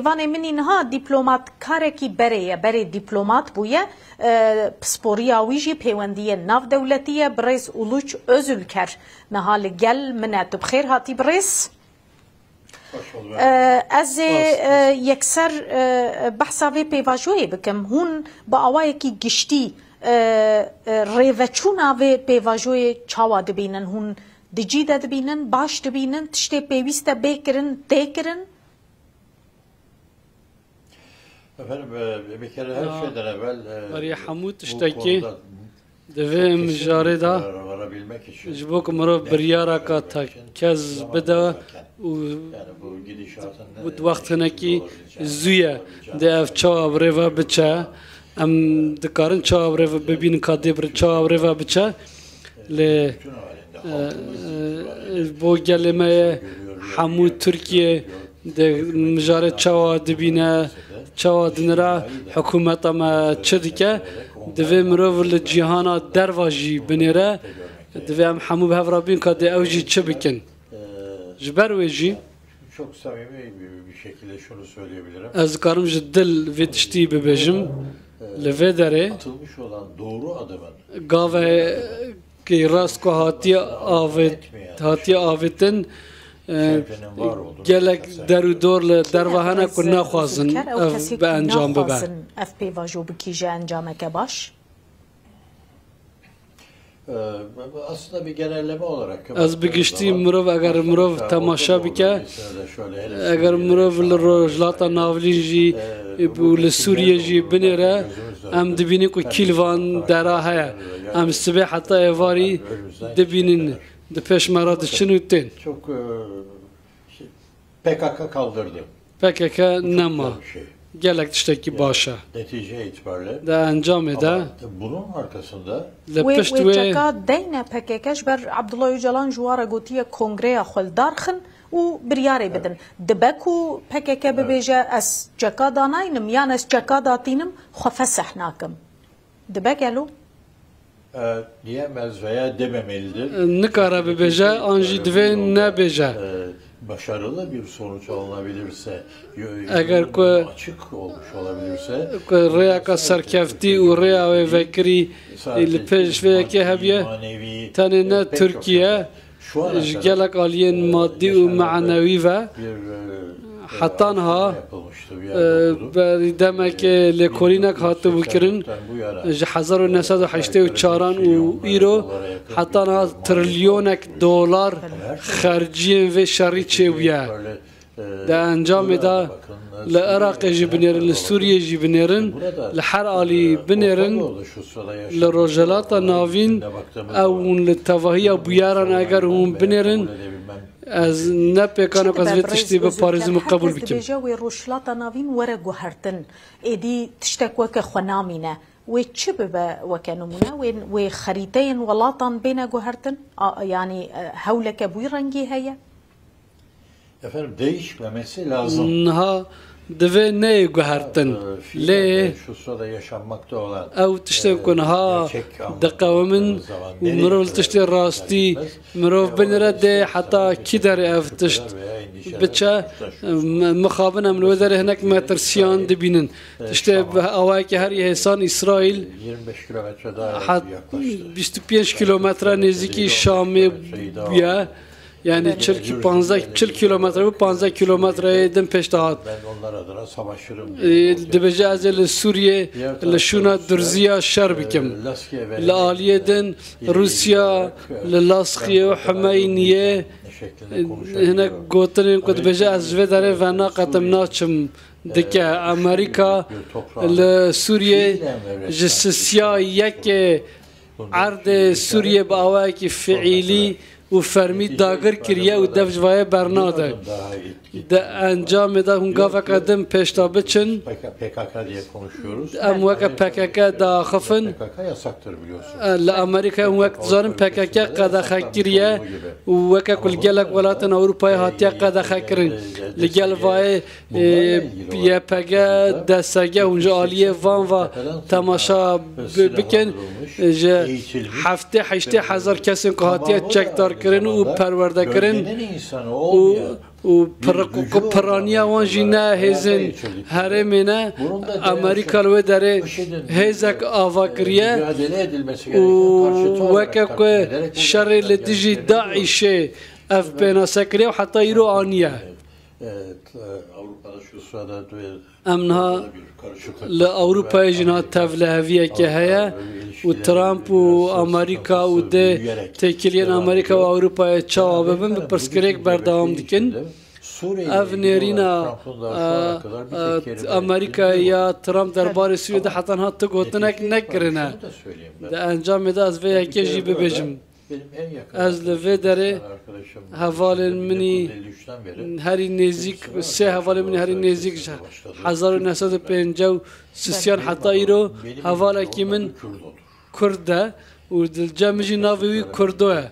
Evan منی نه دیپلمات کاری که برای دیپلمات بوده پسپوریا ویژی پیوندی ناو دولتیه برز اولوچ ازل کر نهال گل منات بخیر هاتی برز از یکسر بحثاوی پیواجوی بکم هون با آوای کی گشتی ریوچونا و پیواجوی چاوا دبینن هون دجیده دبینن باش دبینن تشتی پیوسته بکرن تکرن. Efendim bir kere her şeyden evvel برای حمود تشتکی دوی مجاره دا جبوک مرو بریارا کا تکز بده و وقت نکی زویه ده اف چا ابروا بچه ام دکارن چا ابروا ببین کادی بر چا ابروا بچه ل بو گلمه حمود ترکیه ده مجاره چا دبینه چاوا دنرا حکومت ما چدیکه دوی مروف لجهانا درواجی بنیره دوی هم حمو به هفرابین که ده اوجی چه بکن جبر ویجی çok samimi bir şekilde şunu söyleyebilirim. از کارم جدل ویدشتی ببیجم لوی داره Atılmış olan doğru adımın گاوه که راست که هاتی آویتن گلک درو دور دروهانه که نخوازن به انجام ببر اف پیواجو بکیجه انجام که باش aslında bir genelleme olarak از بگشتی مروف اگر مروف تماشا بکه اگر مروف لرجلاتا ناولین جی و لسوریه جی بنیره ام دبینی که کلوان درا هیا ام سبه حتی ایواری دبینین de peşmerada çınıttın. Çok PKK kaldırdı. PKK nema. Gelek tişteki başa. Netice itibariyle. Da encam ede. Bunun arkasında. Lepişt ve. PKK deyne PKK'ş ber Abdullah Öcalan juvara gotiye kongreya xuldarxın و بریاره بدن دبکو PKK ببیجه از جکا داناینم یعنی از جکا داتینم خفسح ناکم دبکلو diyemez veya dememelidir. Nikara bebeje, anji dve ne beje. Başarılı bir sonuç alınabilirse, eğer açık olmuş olabilirse, reyaka serkefti u reya ve vekri ilpeş ve ki hebiye tanene Türkiye gelek aliyen maddi u manevi ve حتی ها demek لکولینا هاتو بکرن جهزار و نساد و حشته و چاران و ایرو حتی ها تریلیونک دلار خرجی و شری چه ویا ده انجام ده لعراق جبنیرن لسوریه جبنیرن لحر آلی بنیرن لرجالات ناوین او لتواهی بیارن اگر هم بنیرن از نپیکانو که زود تشتی به پاریزم قبول بکیم. چه به روشلات ناوین وره گوهرتن ایدی تشتک وک خنامینه و چه به وکنمونه و خریطین ولاتان بین گوهرتن یعنی حولک بوی رنگی هیا. Efendim değişmemesi lazım. نه دوی نه گوهرتن لی şu sırada yaşanmakta olan او تشتی کنها دقومن مروف تشتی راستی مروف بنره ده حتی کی در اف تشت بچه مخابن من وداره هناك مترسیان دبینن تشتی اوای که هر یهسان اسرائیل 25 kilometre daha yaklaştı. 25 kilometre نزدیکی شامی بیا yani 40 kilometre bu 15 kilometreden peştehat. Ben onlar adına savaşırım. Dibece azel Suriye le şuna durziya şerbikim. Le aliyeden Rusya le Laskiye ve Hümeyniye hene gotenin kod dibece azve dare ve naqatem naçım dike Amerika le Suriye jisya yek عرض سوریه با آوایی که فعلی و فرمی داگر کریه و دفجوای برناده ده انجام ده هنگا وقتم پیشتا بچن PKK diye konuşuyoruz. ام وقت PKK دا خفن PKK yasaktır biliyorsun. لامریکا هم وقت زارن PKK قد خکریه و وقت کل گلک ولاتن اروپای هاتیا قد خکرین لگل وای PKK دستگه اونجا آلیه وان و تماشا بکن هفته 8,000 کسی که هاتیا چکدار کرن و پرورده کرن و و پرانیا وان جینا هزن هرمنا امریکا لو داره هزک آواکریه و وکک شر لدیجی داعشه اف بنا سکریه و حتی ایرو آنیه امنها لأوروبا جنا تفله هویه که هیا و ترامپ و امریکا و ده تکیلین امریکا و اروپا چاو ببن بپرسکریک بردام دیکن اف نیرینا امریکا یا ترامپ دربار سوریه ده حتی ها تگوتنک نکرنه ده انجام ده از وی اکیجی ببیجم از لوی داره حوال منی هری نزیک سه حوال منی هری نزیک 1950 حتی ایرو حوال کی من کرده و دلجامجی ناوی کردوه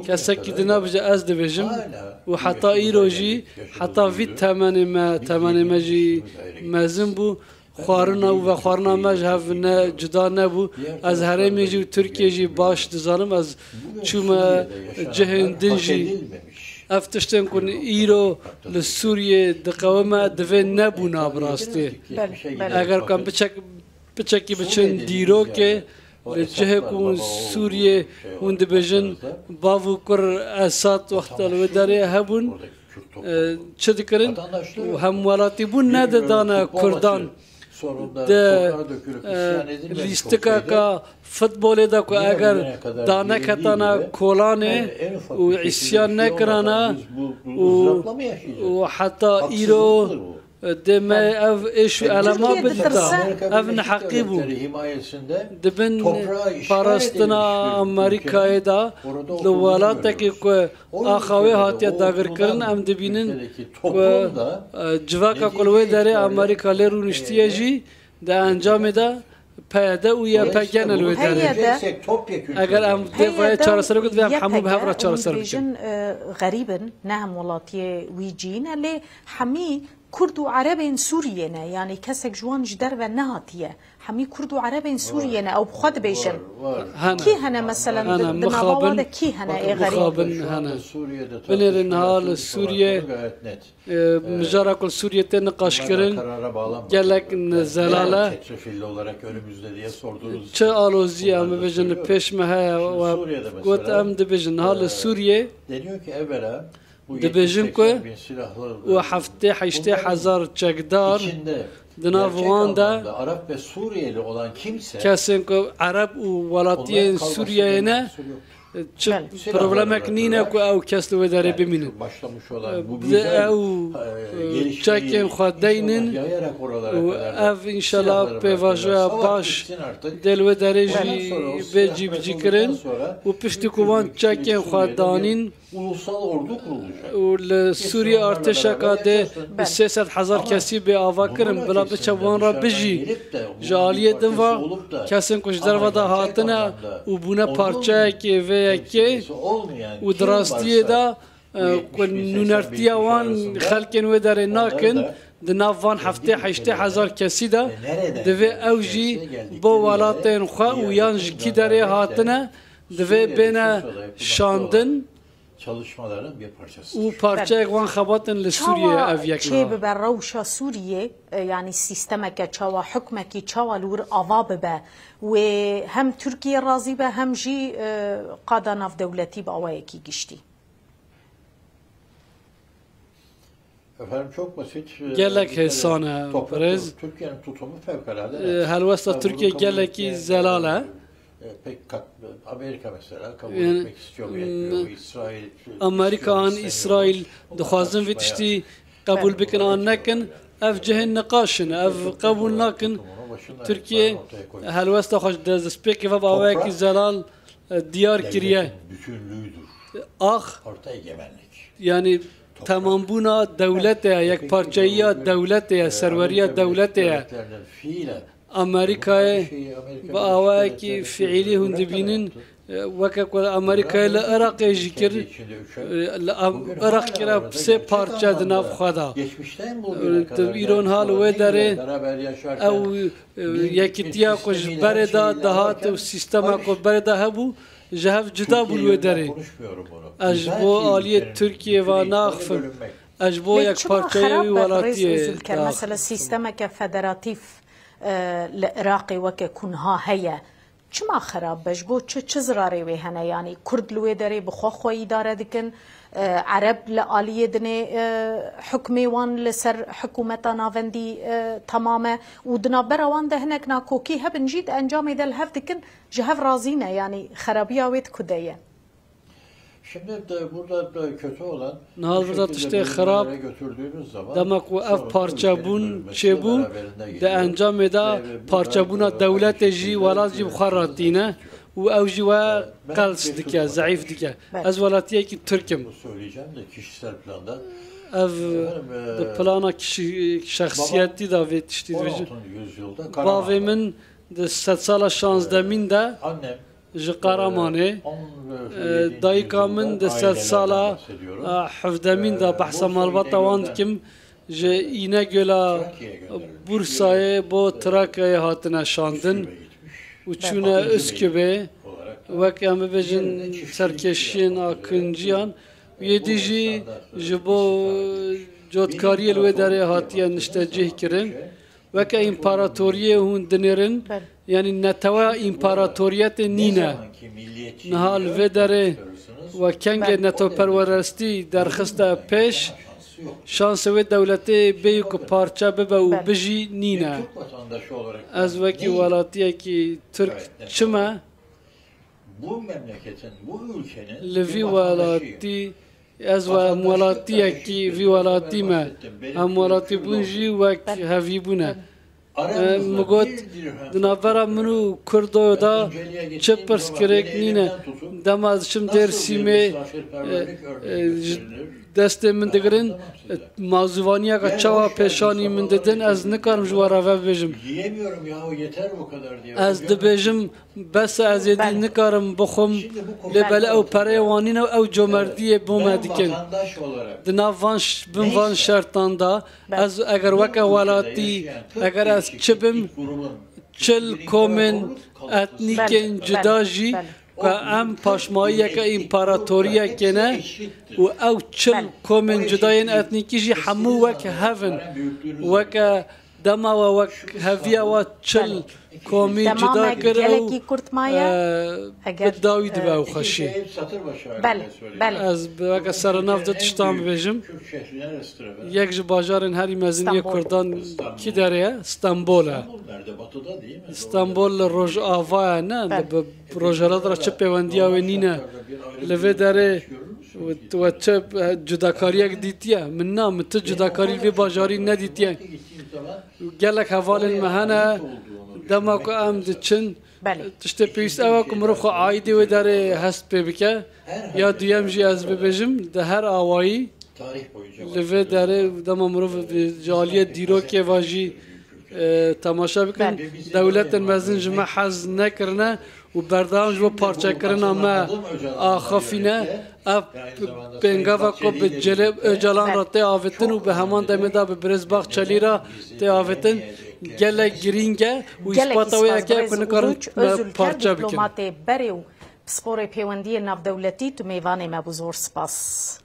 کسی که دنا بجا از دبیجم و حتی ایروجی حتی وی تمانی ما جی مزن بو خوارنا و خوارنا مج هف نه جدا نبود از هرمی جی و ترکیه جی باش دزانم از چوم جهندن جی افتشتن کن ایرو لسوریه دقوامه دوه نبود نابراسته اگر کم بچکی بچن دیرو که لجه کن سوریه هند بجن باو کر اسات وقت الوداره هبون چه دکرن و هموالاتی بون نده دانا کردان ده لیستکا کا فوتبالی دا کو اگر دانه کتانا کولانه و عصیان نکرانا و حتی ایرو دم اف ايش علامات بدتا اف نحقيبو دبن باراستنا امريكا دا لوالاتك كو اخوي هاتيا داغر كرن ام دبينن جواكا كلوي داري امريكا لرو نشتيجي دا انجام دا پیاده و یا پکن الوداره اگر ام دفاع چهارسر بود و همو به هفته چهارسر بکن غریبا نه مولاتي ويجين اللي حمي كرد وعربين سورينا يعني كسك جوان جدر ونهاتيه حمي كرد وعربين سورينا او بخد بيشن كي هنا مثلا مخابن كي هنا اي غريب مخابن هنا بنرن حال سوريا مجرى كل سوريا تنقاش كرن جلك زلاله چه آلوزی ام بجن پیش مه و گوت ام دبجن حال سوريا دبجن که و هفته 8000 چکدار دناوان دا کسی که عرب و ولاتیان سوریه نه چه پروبلمک نینه که او کس لو داره ببینن او چکیم خود دینن و اف انشالله پیواجه باش دلو داره جی بجی کرن و پشت کوان چکیم خود دانین و سوریه ارتشا کاده 300,000 کسی به آوا کرن بلا بچه وان را بجی جالیه دنوا کسی کش در ودا هاتنه و بونه پارچه که که و درستیه دا نونرتیه وان خلکن و داره ناکن دناف وان هفته 80,000 کسی دا دوی اوجی با ولاتین خواه و یانج کی داره هاتنه دوی بین شاندن çalışmaların bir parçası. و parça وان خباتن لسوريا افيك چه ببر روشا سوريا يعني سيستمك چوا حكمك چوا لور اواب به و هم تركيا راضي به هم جي قاده ناف دولتي باوايكي گشتي Efendim çok basit. Gelek hesana برز Türkiye'nin tutumu fevkalade. هلوستا تركيا geleki zelala pek Amerika mesela kabul etmek istiyor mu? İsrail Amerikan İsrail دخوازن في تشتي قبول بكن ان نكن اف جهن نقاشن اف قبول نكن تركيا هلوستا خوش دز سبيك فباواكي زلال ديار كريه bütünlüğüdür. اخ Orta egemenlik. Yani tamam buna devlet ya یک parçaya devlet ya serveriya devlet ya Amerika'ya ve avaki fiili hundibinin وكك أمريكا لإراق يجيكر إراق كلا بسه parça دناف خدا إيران حال وداره أو يكتيا كش بردا دهات و سيستما كش بردا هبو جهف جدا بلوه داره Konuşmuyorum bunu. اجبو آلیه ترکیه و ناخفن اجبو یک پارچه ولاتی مثلا سیستم که فدراتیف العراق وک کنها هيا چما خراب بش بو چه زراري وي هنا يعني كرد لوي دري بخو خو اداره دكن عرب لآلية دني حكمي وان لسر حكومة نافندي تماما ودنا بروان ده هناك ناكوكي هب نجيد انجام ذا الهف دكن جهف رازينا يعني خرابية ويت كدية. Şimdi de burada da kötü olan burada işte xarab götürdüğünüz zaman demek o ev parçabun çebu de enjam eda parçabuna devlet ji velat ji xaratine و او جوا قلص دکه ضعیف دکه از ولاتیه کی ترکم söyleyeceğim de kişisel planda ev de plana şahsiyeti da ve tiştid 16. yüzyılda bavemin de 100 sala 16 min de annem ji Qaramanê dayika min de 100 sala 17 min de behsa malbata wan dikim ji İnegöl'a Bursa'ya bo Trakya'ya hatine şandin û çûne Üsküp'e wek em bibêjin serkeşiyên Akıncıyan yêdî jî ji bo cotkariyê li wê derê hatiye niştecih kirin weke împaratoriyê hûn dinêrin yani netewa împaratoriyetê nîne niha li vê derê we kengê netoperwerestî derxiste pêş şansı wê devletê bê ku parça bibe û bijî nîne ez wekî welatiyekî Türk çime li vî welatî ez welatiyekî vî welatî me em welatî bûn jî wek hevî bûne min got di navbera min û Kurdoyo da çi pirsgirêk nîne dema diçim Dêrsimê destê min digirin mazûvaniyeka çawa pêşanî min didin ez nikarim ji we re vebêjim ez dibêjim besa ez êdî nikarim bixwim lê bele ew pereyê wan nîne ew comerdiyê bo me dikin di nav van şertan da ez eger weke welatî eger ez çi bim çil komên etnîkên cuda jî که ام پاشمایی که امپراتوریه نه و او چل کومن جداین اتنیکی جی همو وک هفن وک دما و وک هفیا و چل کومی جدا کرد و داوید به او خشی از وک سرناف دو تشتام بجم یک جو باجارن هری مزنی کردان کی داره استانبوله استانبول روز آوا نه روزالات را چه پیوندیا و نینه لوی داره و چه جداکاریه دیتیه من نام تو جداکاری وی باجاری ندیتیه گلک حوال مهنه دما کو ام دچن تشته پیس اوا کو مرخ عایدی و داره هست ببکه یا دویم جی از ببجم ده هر آوایی لوی داره دما مرخ جالیه دیرو که واجی تماشا بکن دولت مزن جمع حز نکرنه و بردام جو پارچه کرنا ما آخافینه اف بنگاوا کو به جلب اجلان را ته آفتن و به همان دمه دا به برزباخ چلی را ته آفتن گله گرینگه و اثباتوی که کنه کارن پارچه بکن بری و سپور پیوندی ناف دولتی تو میوان ما بزرگ سپاس